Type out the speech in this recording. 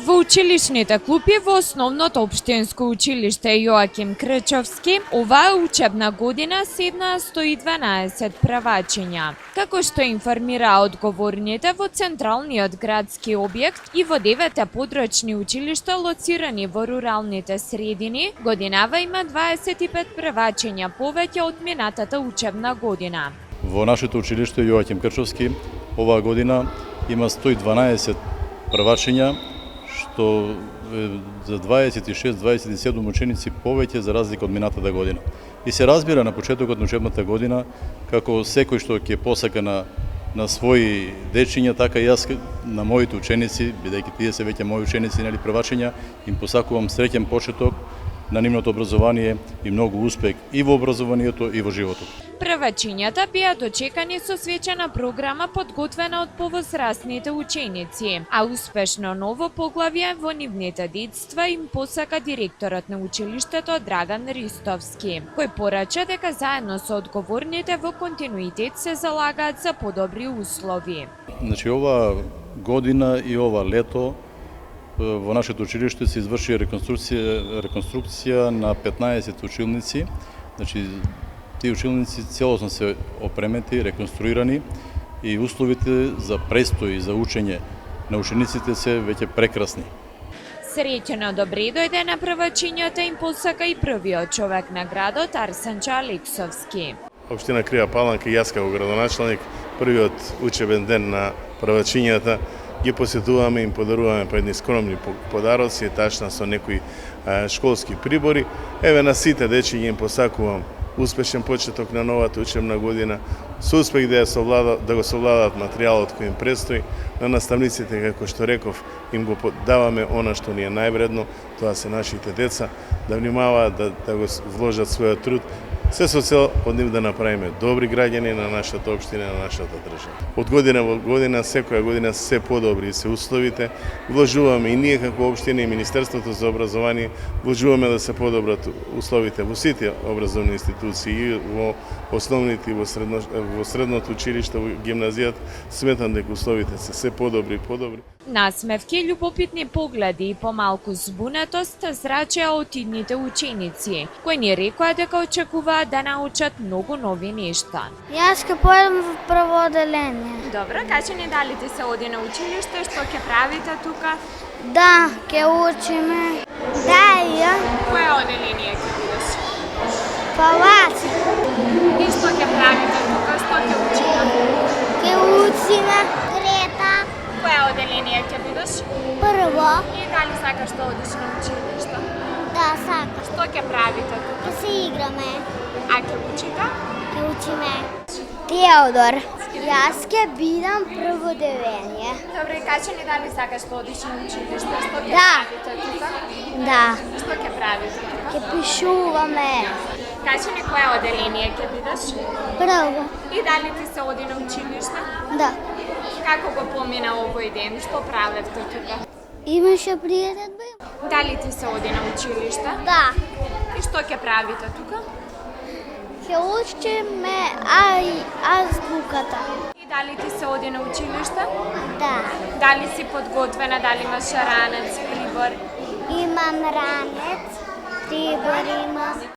Во училишните клупи во Основното општинско училиште Јоаким Крчовски, оваа учебна година седнаа 112 превачиња. Како што информираа одговорните во централниот градски објект и во 9 подрачни училишта лоцирани во руралните средини, годинава има 25 превачиња повеќе од минатата учебна година. Во нашето училиште Јоаким Крчовски оваа година има 112 првачиња, што за 26-27 ученици повеќе за разлика од минатата година. И се разбира на почетокот на учебната година, како секој што ќе посака на своји дечиња, така и јас на моите ученици, бидејќи тие се веќе мои ученици, нели првачиња, им посакувам среќен почеток на нивното образование и многу успех и во образованието и во животот. Првачињата беа дочекани со свечена програма подготвена од повозрасните ученици, а успешно ново поглавје во нивните детства им посака директорот на училиштето Драган Ристовски, кој порача дека заедно со одговорните во континуитет се залагаат за подобри услови. Значи, ова година и ова лето во нашето училиште се изврши реконструкција на 15 училници. Значи, тие училници целосно се опременти, реконструирани и условите за престој и за учење на учениците се веќе прекрасни. Среќено добре дојде на првачињата им посака и првиот човек на градот Арсенчо Алексовски. Општина Крија Паланка и јас како градоначелник, првиот учебен ден на првачињата ги посетуваме и им подаруваме по едни скромни подароци, тачна со некои школски прибори. Еве на сите дечи ги им посакувам успешен почеток на новата учебна година, со успех да го совладат материјалот кој им предстои. На наставниците, како што реков, им го даваме она што ни е највредно, тоа се нашите деца, да внимаваат да го вложат својот труд, се со цел од нив да направиме добри граѓани на нашата општина и на нашата држава. Од година во година, секоја година се подобри се условите, вложуваме и ние како општина и Министерството за образование, вложуваме да се подобрат условите во сите образовни институции, и во основните, и во средното училиште, во гимназијата. Сметам дека условите се подобри и подобри. Насмевки, љубопитни погледи и помалку збунетост зрачеа од идните ученици, кои ни рекоа дека очекуваат да научат многу нови нешта. Јас ќе појдам во прво оделение. Добро, кажи ни дали ти се оди на училиште, што ќе правите тука? Да, ќе учиме. Да, ја. Кое оделение ќе бидеш? Палаци. И што ќе правите тука, што ќе учите? Ќе учиме. Трета. Кое оделение ќе бидеш? Прво. И дали сакаш да одиш на училиште? Да, сакам. Што ќе правите тука? Ќе се играме. А ќе учите? Ќе учиме. Теодор. Јас ќе бидам прво оделение. Добре, кажи ни дали сакаш да одиш на училиште, што ќе Да. правите тука? Да. Што ќе правите тука? Ќе пишуваме. Кажи ни кое оделение ќе бидеш? Прво. И дали ти се оди на училиште? Да. Како го помина овој ден? Што правевте тука? Имаше пријател. Дали ти се оди на училиште? Да. И што ќе правите тука? Ќе учиме азбуката. И дали ти се оди на училиште? Да. Дали си подготвена, дали имаш ранец, прибор? Имам ранец, прибор имам.